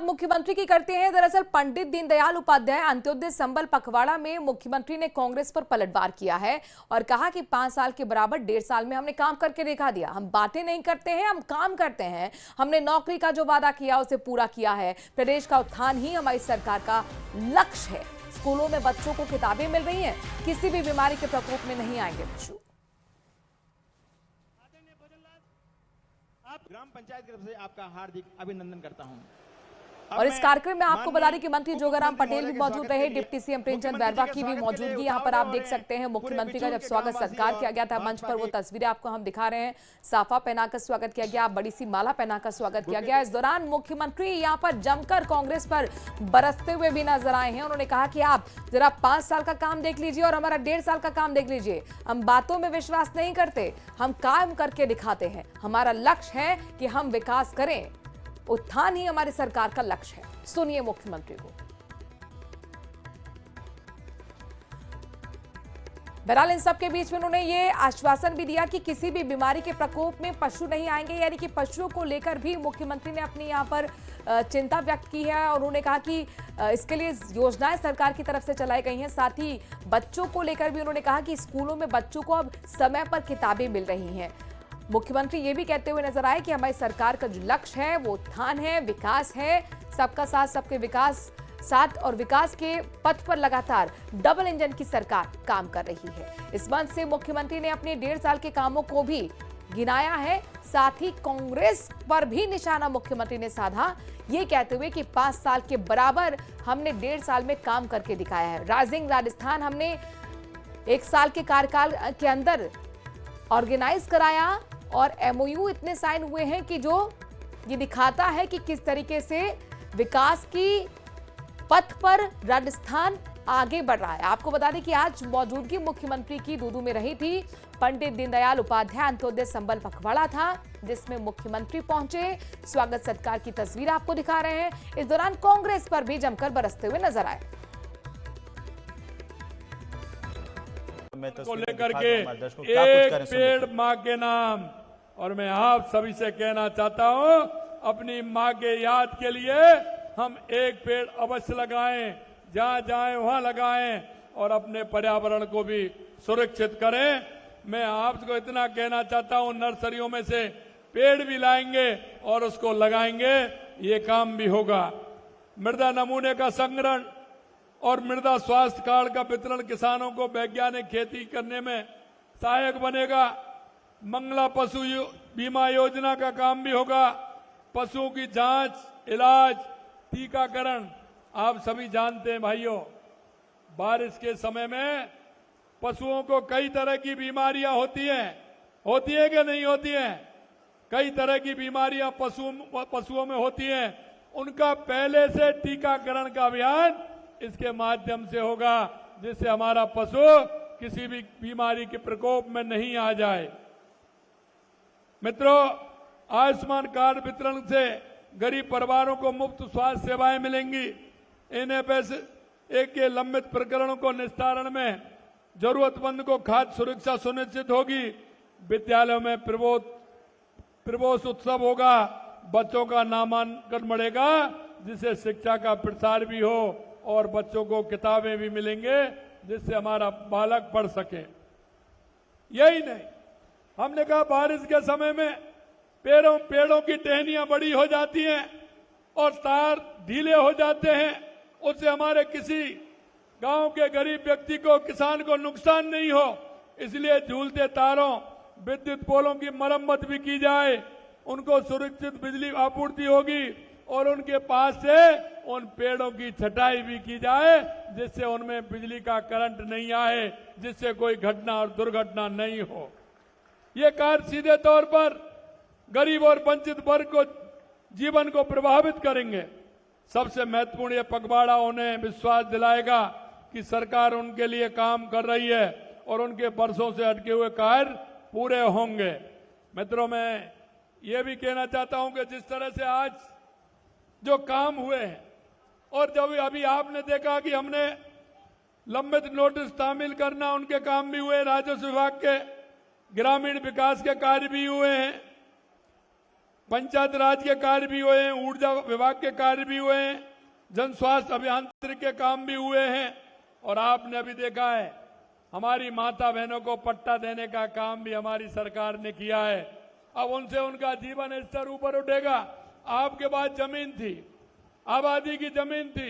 बात मुख्यमंत्री की करते हैं। दरअसल पंडित दीनदयाल उपाध्याय अंत्योदय संबल पखवाड़ा में मुख्यमंत्री ने कांग्रेस पर पलटवार किया है और कहा कि 5 साल के बराबर 1.5 साल में हमने काम करके दिखा दिया। हम बातें नहीं करते हैं, हम काम करते हैं। हमने नौकरी का जो वादा किया उसे पूरा किया है। प्रदेश का उत्थान ही हमारी सरकार का लक्ष्य है। स्कूलों में बच्चों को किताबें मिल रही हैं, किसी भी बीमारी के प्रकोप में नहीं आएंगे बच्चों। आप ग्राम पंचायत की तरफ से आपका हार्दिक अभिनंदन करता हूं। और इस कार्यक्रम में आपको बता दें कि मंत्री जोगाराम पटेल भी मौजूद रहे। डिप्टी सीएम प्रेमचंद बैरवा की भी मौजूदगी यहां पर आप देख सकते हैं। मुख्यमंत्री का जब स्वागत सत्कार किया गया था मंच पर, वो तस्वीरें आपको हम दिखा रहे हैं। साफा पहनाकर स्वागत किया गया, बड़ी सी माला पहनाकर स्वागत किया गया। इस दौरान मुख्यमंत्री यहां पर जमकर कांग्रेस पर बरसते हुए भी नजर आए हैं। उन्होंने कहा कि आप जरा 5 साल का काम देख लीजिए और हमारा 1.5 साल का काम देख लीजिए। हम बातों में विश्वास नहीं करते, हम काम करके दिखाते हैं। हमारा लक्ष्य है कि हम विकास करें, उत्थान ही हमारी सरकार का लक्ष्य है। सुनिए मुख्यमंत्री को। बहरहाल इन सबके बीच में उन्होंने ये आश्वासन भी दिया कि किसी भी बीमारी के प्रकोप में पशु नहीं आएंगे, यानी कि पशुओं को लेकर भी मुख्यमंत्री ने अपनी यहाँ पर चिंता व्यक्त की है। और उन्होंने कहा कि इसके लिए योजनाएं सरकार की तरफ से चलाई गई हैं। साथ ही बच्चों को लेकर भी उन्होंने कहा कि स्कूलों में बच्चों को अब समय पर किताबें मिल रही हैं। मुख्यमंत्री ये भी कहते हुए नजर आए कि हमारी सरकार का जो लक्ष्य है वो उत्थान है, विकास है, सबका साथ सबके विकास साथ, और विकास के पथ पर लगातार डबल इंजन की सरकार काम कर रही है। इस मंच से मुख्यमंत्री ने अपने 1.5 साल के कामों को भी गिनाया है। साथ ही कांग्रेस पर भी निशाना मुख्यमंत्री ने साधा, ये कहते हुए कि 5 साल के बराबर हमने 1.5 साल में काम करके दिखाया है। राइजिंग राजस्थान हमने 1 साल के कार्यकाल के अंदर ऑर्गेनाइज कराया और MOU इतने साइन हुए हैं कि जो ये दिखाता है कि किस तरीके से विकास की पथ पर राजस्थान आगे बढ़ रहा है। आपको बता दें कि आज मौजूदगी मुख्यमंत्री की दूदू में रही थी। पंडित दीनदयाल उपाध्याय अंत्योदय संबल पखवाड़ा था, जिसमें मुख्यमंत्री पहुंचे। स्वागत सत्कार की तस्वीर आपको दिखा रहे हैं। इस दौरान कांग्रेस पर भी जमकर बरसते हुए नजर आए। को लेकर के एक पेड़ माँ के नाम, और मैं आप सभी से कहना चाहता हूं, अपनी माँ के याद के लिए हम एक पेड़ अवश्य लगाएं, जहां जाएं वहां लगाएं और अपने पर्यावरण को भी सुरक्षित करें। मैं आपको इतना कहना चाहता हूं, नर्सरियों में से पेड़ भी लाएंगे और उसको लगाएंगे, ये काम भी होगा। मृदा नमूने का संग्रहण और मृदा स्वास्थ्य कार्ड का वितरण किसानों को वैज्ञानिक खेती करने में सहायक बनेगा। मंगला पशु बीमा योजना का काम भी होगा। पशुओं की जांच, इलाज, टीकाकरण, आप सभी जानते हैं भाइयों, बारिश के समय में पशुओं को कई तरह की बीमारियां होती है कि नहीं होती हैं? कई तरह की बीमारियां पशुओं में होती हैं। उनका पहले से टीकाकरण का अभियान इसके माध्यम से होगा, जिससे हमारा पशु किसी भी बीमारी के प्रकोप में नहीं आ जाए। मित्रों, आयुष्मान कार्ड वितरण से गरीब परिवारों को मुफ्त स्वास्थ्य सेवाएं मिलेंगी। NFSA के लंबित प्रकरणों को निस्तारण में जरूरतमंद को खाद्य सुरक्षा सुनिश्चित होगी। विद्यालयों में प्रवेश उत्सव होगा, बच्चों का नामांकन बढ़ेगा, जिससे शिक्षा का प्रसार भी हो और बच्चों को किताबें भी मिलेंगे, जिससे हमारा बालक पढ़ सके। यही नहीं, हमने कहा बारिश के समय में पेड़ों की टहनियां बड़ी हो जाती हैं और तार ढीले हो जाते हैं, उससे हमारे किसी गांव के गरीब व्यक्ति को, किसान को नुकसान नहीं हो। इसलिए झूलते तारों, विद्युत पोलों की मरम्मत भी की जाए, उनको सुरक्षित बिजली आपूर्ति होगी और उनके पास से उन पेड़ों की छटाई भी की जाए, जिससे उनमें बिजली का करंट नहीं आए, जिससे कोई घटना और दुर्घटना नहीं हो। ये कार्य सीधे तौर पर गरीब और वंचित वर्ग को, जीवन को प्रभावित करेंगे। सबसे महत्वपूर्ण ये पखवाड़ा उन्हें विश्वास दिलाएगा कि सरकार उनके लिए काम कर रही है और उनके वर्षों से अटके हुए कार्य पूरे होंगे। मित्रों, मैं ये भी कहना चाहता हूं कि जिस तरह से आज जो काम हुए हैं, और जब अभी आपने देखा कि हमने लंबित नोटिस तामील करना, उनके काम भी हुए, राजस्व विभाग के ग्रामीण विकास के कार्य भी हुए हैं। पंचायत राज के कार्य भी हुए हैं, ऊर्जा विभाग के कार्य भी हुए हैं, जन स्वास्थ्य अभियांत्रिकी के काम भी हुए हैं। और आपने अभी देखा है हमारी माता बहनों को पट्टा देने का काम भी हमारी सरकार ने किया है। अब उनसे उनका जीवन स्तर ऊपर उठेगा। आपके पास जमीन थी, आबादी की जमीन थी,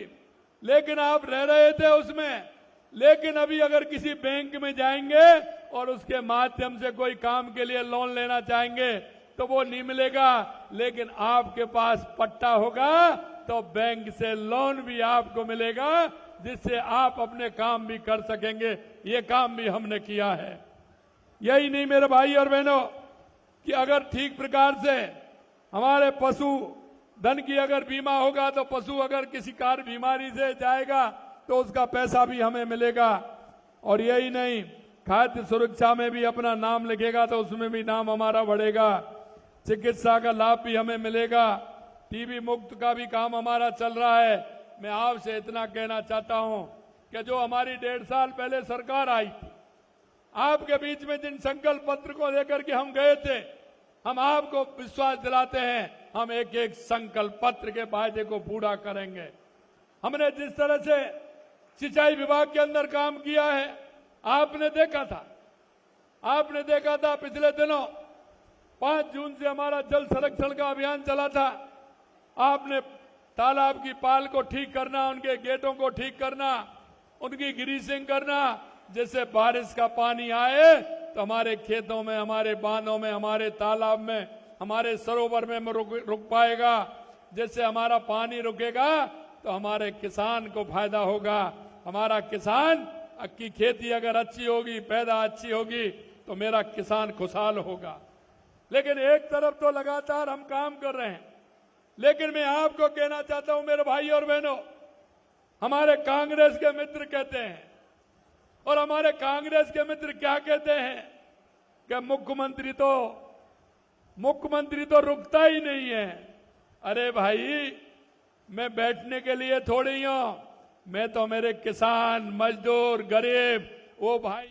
लेकिन आप रह रहे थे उसमें। लेकिन अभी अगर किसी बैंक में जाएंगे और उसके माध्यम से कोई काम के लिए लोन लेना चाहेंगे तो वो नहीं मिलेगा, लेकिन आपके पास पट्टा होगा तो बैंक से लोन भी आपको मिलेगा, जिससे आप अपने काम भी कर सकेंगे। ये काम भी हमने किया है। यही नहीं मेरे भाई और बहनों कि अगर ठीक प्रकार से हमारे पशु धन की अगर बीमा होगा तो पशु अगर किसी कार बीमारी से जाएगा तो उसका पैसा भी हमें मिलेगा। और यही नहीं, खाद्य सुरक्षा में भी अपना नाम लिखेगा तो उसमें भी नाम हमारा बढ़ेगा। चिकित्सा का लाभ भी हमें मिलेगा। टीबी मुक्त का भी काम हमारा चल रहा है। मैं आपसे इतना कहना चाहता हूं कि जो हमारी 1.5 साल पहले सरकार आई थी, आपके बीच में जिन संकल्प पत्र को लेकर के हम गए थे, हम आपको विश्वास दिलाते हैं हम एक एक संकल्प पत्र के वायदे को पूरा करेंगे। हमने जिस तरह से सिंचाई विभाग के अंदर काम किया है, आपने देखा था पिछले दिनों 5 जून से हमारा जल संरक्षण का अभियान चला था। आपने तालाब की पाल को ठीक करना, उनके गेटों को ठीक करना, उनकी ग्रीसिंग करना, जिससे बारिश का पानी आए तो हमारे खेतों में, हमारे बांधों में, हमारे तालाब में, हमारे सरोवर में रुक पाएगा। जिससे हमारा पानी रुकेगा तो हमारे किसान को फायदा होगा। हमारा किसान की खेती अगर अच्छी होगी, पैदा अच्छी होगी तो मेरा किसान खुशहाल होगा। लेकिन एक तरफ तो लगातार हम काम कर रहे हैं, लेकिन मैं आपको कहना चाहता हूं मेरे भाई और बहनों, हमारे कांग्रेस के मित्र कहते हैं और हमारे कांग्रेस के मित्र क्या कहते हैं कि मुख्यमंत्री तो रुकता ही नहीं है। अरे भाई, मैं बैठने के लिए थोड़ी हूं, मैं तो मेरे किसान, मजदूर, गरीब, वो भाई